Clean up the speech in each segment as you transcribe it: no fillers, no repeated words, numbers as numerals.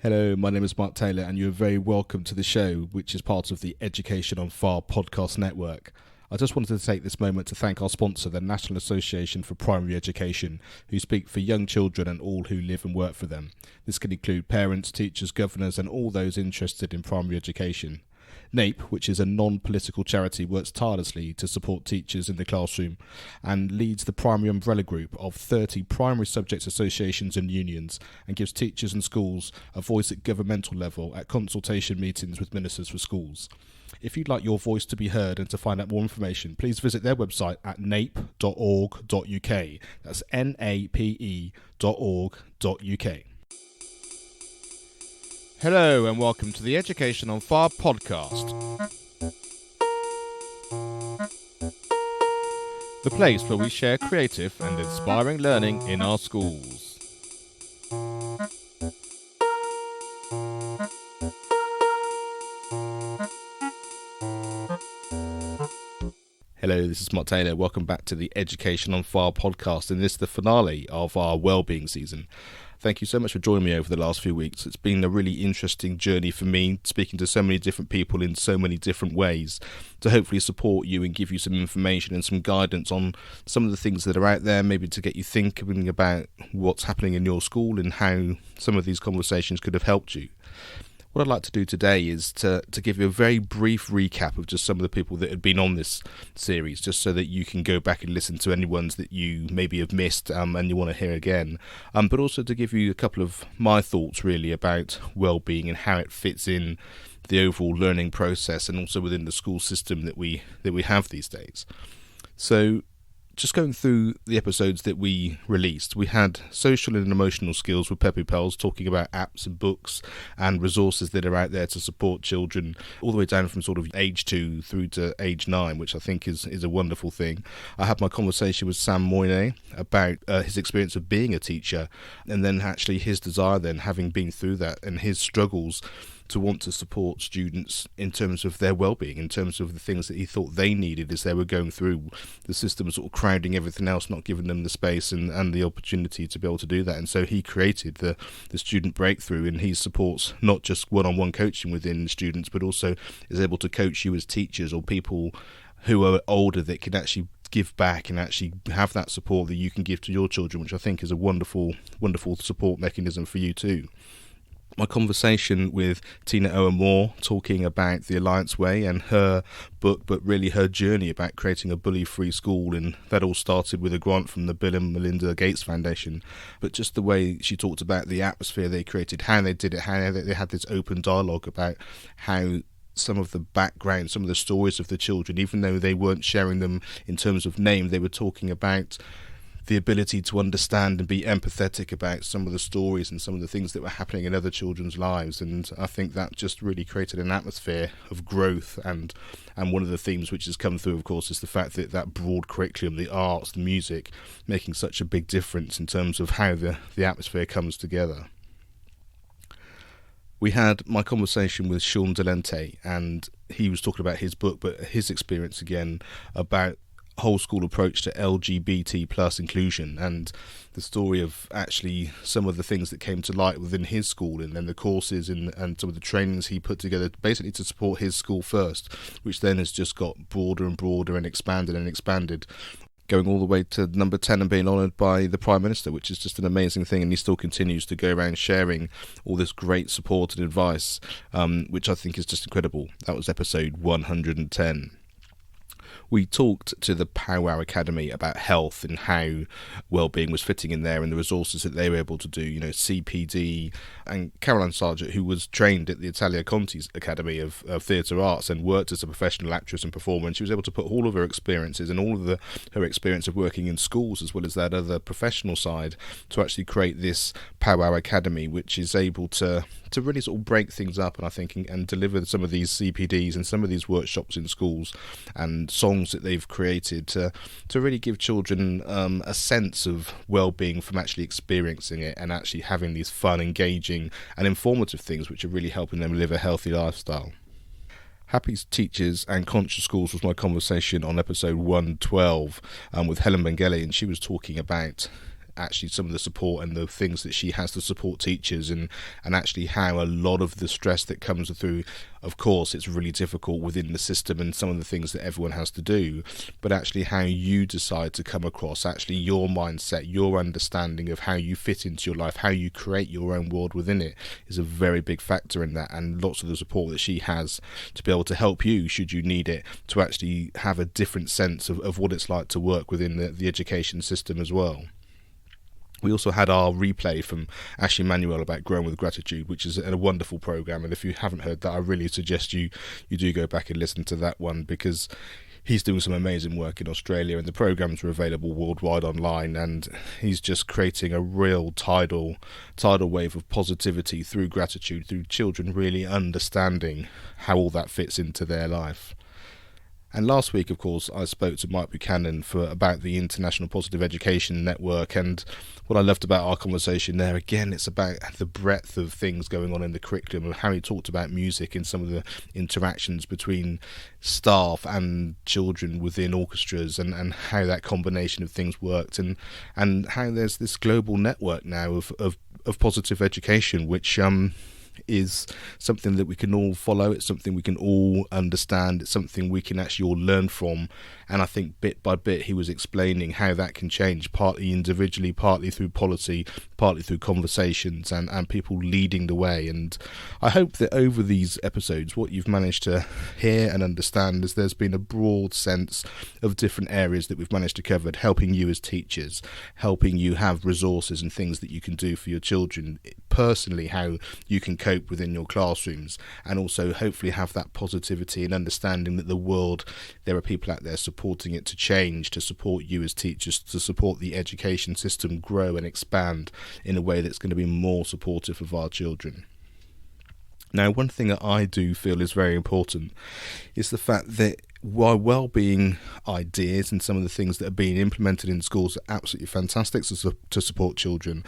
Hello, my name is Mark Taylor and you're very welcome to the show, which is part of the Education on Fire podcast network. I just wanted to take this moment to thank our sponsor, the National Association for Primary Education, who speak for young children and all who live and work for them. This can include parents, teachers, governors and all those interested in primary education. NAPE, which is a non-political charity, works tirelessly to support teachers in the classroom and leads the primary umbrella group of 30 primary subject associations and unions and gives teachers and schools a voice at governmental level at consultation meetings with ministers for schools. If you'd like your voice to be heard and to find out more information, please visit their website at nape.org.uk. That's nape.org.uk. Hello and welcome to the Education on Fire podcast. The place where we share creative and inspiring learning in our schools. Hello, this is Mark Taylor. Welcome back to the Education on Fire podcast, and this is the finale of our Wellbeing season. Thank you so much for joining me over the last few weeks. It's been a really interesting journey for me, speaking to so many different people in so many different ways to hopefully support you and give you some information and some guidance on some of the things that are out there, maybe to get you thinking about what's happening in your school and how some of these conversations could have helped you. What I'd like to do today is to give you a very brief recap of just some of the people that had been on this series, just so that you can go back and listen to any ones that you maybe have missed and you want to hear again, but also to give you a couple of my thoughts really about wellbeing and how it fits in the overall learning process and also within the school system that we have these days. So just going through the episodes that we released, we had social and emotional skills with Peppy Pels, talking about apps and books and resources that are out there to support children all the way down from sort of age 2 through to age 9, which I think is a wonderful thing. I had my conversation with Sam Moyne about his experience of being a teacher, and then actually his desire then, having been through that, and his struggles to want to support students in terms of their well-being, in terms of the things that he thought they needed as they were going through the system, sort of crowding everything else, not giving them the space and the opportunity to be able to do that. And so he created the student breakthrough, and he supports not just one-on-one coaching within students, but also is able to coach you as teachers or people who are older that can actually give back and actually have that support that you can give to your children, which I think is a wonderful, wonderful support mechanism for you too. My conversation with Tina Owen Moore, talking about the Alliance Way and her book, but really her journey about creating a bully-free school, and that all started with a grant from the Bill and Melinda Gates Foundation. But just the way she talked about the atmosphere they created, how they did it, how they had this open dialogue about how some of the background, some of the stories of the children, even though they weren't sharing them in terms of name, they were talking about the ability to understand and be empathetic about some of the stories and some of the things that were happening in other children's lives. And I think that just really created an atmosphere of growth. And one of the themes which has come through, of course, is the fact that that broad curriculum, the arts, the music, making such a big difference in terms of how the atmosphere comes together. We had my conversation with Sean Delente, and he was talking about his book, but his experience again about whole school approach to LGBT plus inclusion, and the story of actually some of the things that came to light within his school, and then the courses and some of the trainings he put together basically to support his school first, which then has just got broader and broader and expanded, going all the way to number 10 and being honoured by the Prime Minister, which is just an amazing thing. And he still continues to go around sharing all this great support and advice, which I think is just incredible. That was episode 110. We talked to the Powwow Academy about health and how wellbeing was fitting in there and the resources that they were able to do, CPD, and Caroline Sargent, who was trained at the Italia Conti's Academy of Theatre Arts and worked as a professional actress and performer, and she was able to put all of her experiences and all of her experience of working in schools as well as that other professional side to actually create this Powwow Academy, which is able to really sort of break things up, and I think and deliver some of these CPDs and some of these workshops in schools and songs that they've created to really give children a sense of well-being from actually experiencing it and actually having these fun, engaging and informative things which are really helping them live a healthy lifestyle. Happy Teachers and Conscious Schools was my conversation on episode 112 with Helen Mengele, and she was talking about actually some of the support and the things that she has to support teachers, and actually how a lot of the stress that comes through, of course it's really difficult within the system and some of the things that everyone has to do, but actually how you decide to come across, actually your mindset, your understanding of how you fit into your life, how you create your own world within it, is a very big factor in that. And lots of the support that she has to be able to help you, should you need it, to actually have a different sense of what it's like to work within the education system as well. We also had our replay from Ashley Manuel about growing with gratitude, which is a wonderful program, and if you haven't heard that, I really suggest you do go back and listen to that one, because he's doing some amazing work in Australia, and the programs are available worldwide online, and he's just creating a real tidal wave of positivity through gratitude, through children really understanding how all that fits into their life. And last week, of course, I spoke to Mike Buchanan about the International Positive Education Network, and what I loved about our conversation there, again, it's about the breadth of things going on in the curriculum, and how he talked about music and some of the interactions between staff and children within orchestras, and how that combination of things worked, and how there's this global network now of positive education, which is something that we can all follow. It's something we can all understand. It's something we can actually all learn from. And I think bit by bit he was explaining how that can change, partly individually, partly through policy, partly through conversations, and people leading the way. And I hope that over these episodes what you've managed to hear and understand is there's been a broad sense of different areas that we've managed to cover, helping you as teachers, helping you have resources and things that you can do for your children personally, how you can cope within your classrooms, and also hopefully have that positivity and understanding that the world, there are people out there supporting it to change, to support you as teachers, to support the education system grow and expand in a way that's going to be more supportive of our children. Now, one thing that I do feel is very important is the fact that while well-being ideas and some of the things that are being implemented in schools are absolutely fantastic to support children,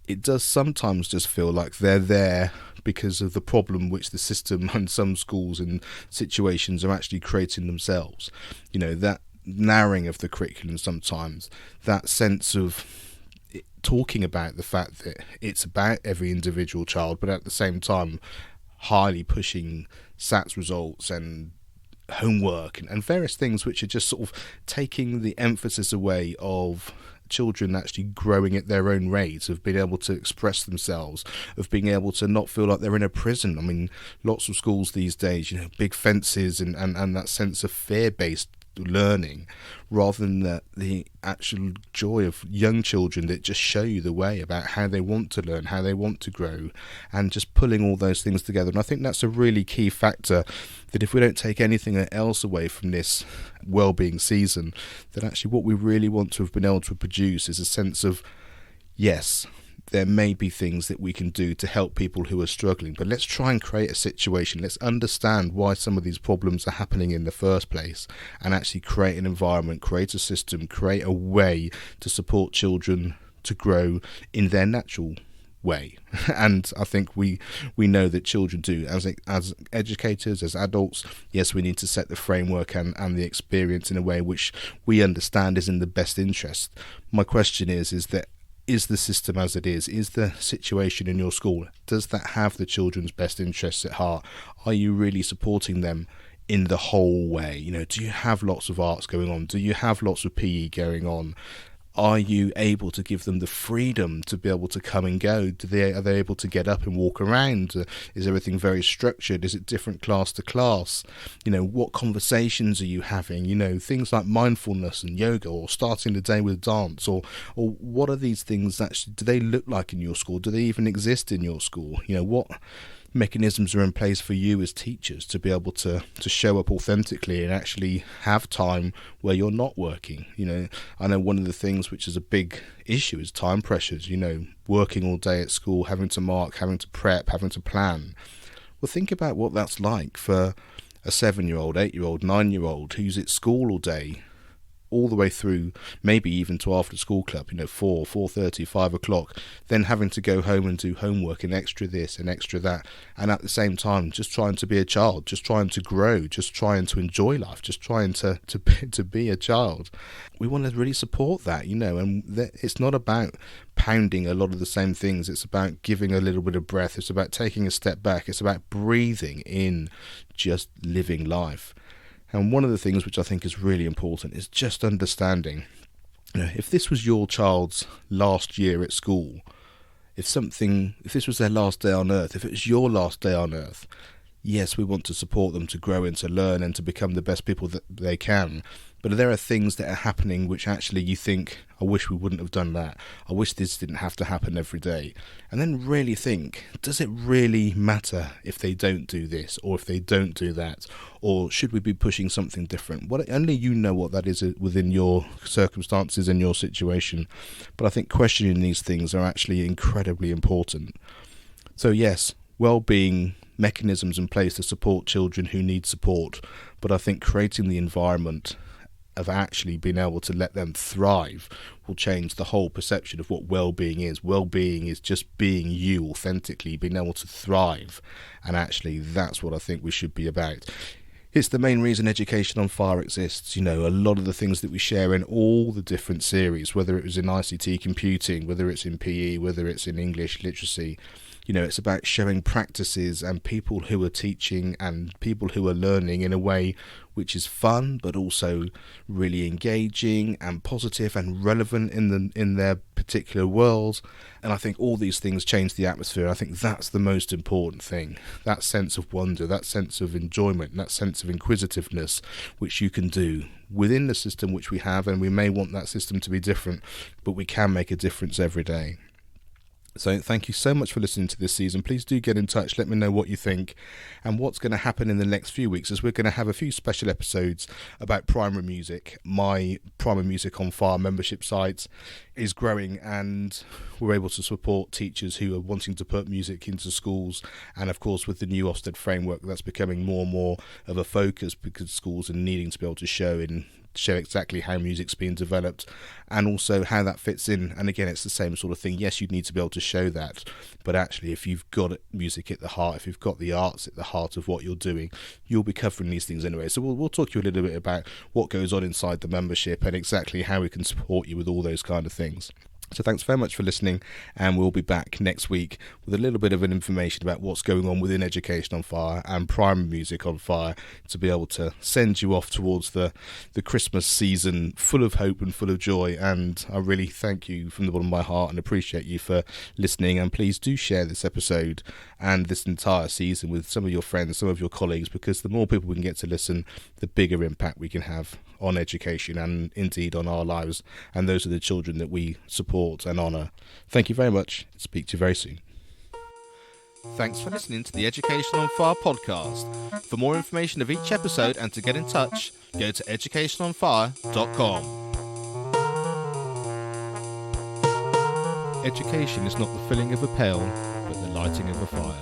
it does sometimes just feel like they're there because of the problem which the system and some schools and situations are actually creating themselves. You know, that narrowing of the curriculum sometimes, that sense of talking about the fact that it's about every individual child, but at the same time highly pushing SATs results and homework and various things which are just sort of taking the emphasis away of children actually growing at their own rate, of being able to express themselves, of being able to not feel like they're in a prison. I mean, lots of schools these days, you know, big fences and that sense of fear-based learning, rather than the actual joy of young children that just show you the way about how they want to learn, how they want to grow, and just pulling all those things together. And I think that's a really key factor, that if we don't take anything else away from this wellbeing season, that actually what we really want to have been able to produce is a sense of, yes, there may be things that we can do to help people who are struggling, but let's try and create a situation. Let's understand why some of these problems are happening in the first place, and actually create an environment, create a system, create a way to support children to grow in their natural way. And I think we know that children do, as educators, as adults, yes, we need to set the framework and the experience in a way which we understand is in the best interest. My question is that, is the system as it is the situation in your school, does that have the children's best interests at heart? Are you really supporting them in the whole way? You know, do you have lots of arts going on? Do you have lots of PE going on? Are you able to give them the freedom to be able to come and go? Are they able to get up and walk around? Is everything very structured? Is it different class to class? You know, what conversations are you having? You know, things like mindfulness and yoga, or starting the day with dance, or what are these things actually, do they look like in your school? Do they even exist in your school? You know, what mechanisms are in place for you as teachers to be able to show up authentically and actually have time where you're not working? You know, I know one of the things which is a big issue is time pressures, you know, working all day at school, having to mark, having to prep, having to plan. Well, think about what that's like for a 7-year-old, 8-year-old, 9-year-old who's at school all day, all the way through, maybe even to after school club, 4:30, 5 o'clock, then having to go home and do homework and extra this and extra that, and at the same time just trying to be a child, just trying to grow, just trying to enjoy life, just trying to be a child. We want to really support that, and it's not about pounding a lot of the same things. It's about giving a little bit of breath. It's about taking a step back. It's about breathing in, just living life. And one of the things which I think is really important is just understanding, if this was your child's last year at school, if this was their last day on earth, if it was your last day on earth, yes, we want to support them to grow and to learn and to become the best people that they can. But there are things that are happening which actually you think, I wish we wouldn't have done that. I wish this didn't have to happen every day. And then really think, does it really matter if they don't do this or if they don't do that? Or should we be pushing something different? Only you know what that is within your circumstances and your situation. But I think questioning these things are actually incredibly important. So yes, well-being mechanisms in place to support children who need support. But I think creating the environment of actually being able to let them thrive will change the whole perception of what well-being is. Well-being is just being you authentically, being able to thrive, and actually that's what I think we should be about. It's the main reason Education on Fire exists. A lot of the things that we share in all the different series, whether it was in ICT computing, whether it's in PE, whether it's in English literacy, it's about showing practices and people who are teaching and people who are learning in a way which is fun, but also really engaging and positive and relevant in their particular world. And I think all these things change the atmosphere. I think that's the most important thing. That sense of wonder, that sense of enjoyment, that sense of inquisitiveness, which you can do within the system which we have. And we may want that system to be different, but we can make a difference every day. So thank you so much for listening to this season. Please do get in touch. Let me know what you think and what's going to happen in the next few weeks, as we're going to have a few special episodes about primary music. My Primary Music on Fire membership site is growing, and we're able to support teachers who are wanting to put music into schools. And of course, with the new Ofsted framework, that's becoming more and more of a focus, because schools are needing to be able to show exactly how music's being developed and also how that fits in. And again, it's the same sort of thing. Yes, you need to be able to show that, but actually if you've got music at the heart, if you've got the arts at the heart of what you're doing, you'll be covering these things anyway. So we'll talk to you a little bit about what goes on inside the membership and exactly how we can support you with all those kind of things. So thanks very much for listening, and we'll be back next week with a little bit of an information about what's going on within Education on Fire and Primary Music on Fire, to be able to send you off towards the Christmas season full of hope and full of joy. And I really thank you from the bottom of my heart and appreciate you for listening. And please do share this episode and this entire season with some of your friends, some of your colleagues, because the more people we can get to listen, the bigger impact we can have on education and indeed on our lives. And those are the children that we support and honour. Thank you very much. Speak to you very soon. Thanks for listening to the Education on Fire podcast. For more information of each episode and to get in touch, go to educationonfire.com. Education is not the filling of a pail, but the lighting of a fire.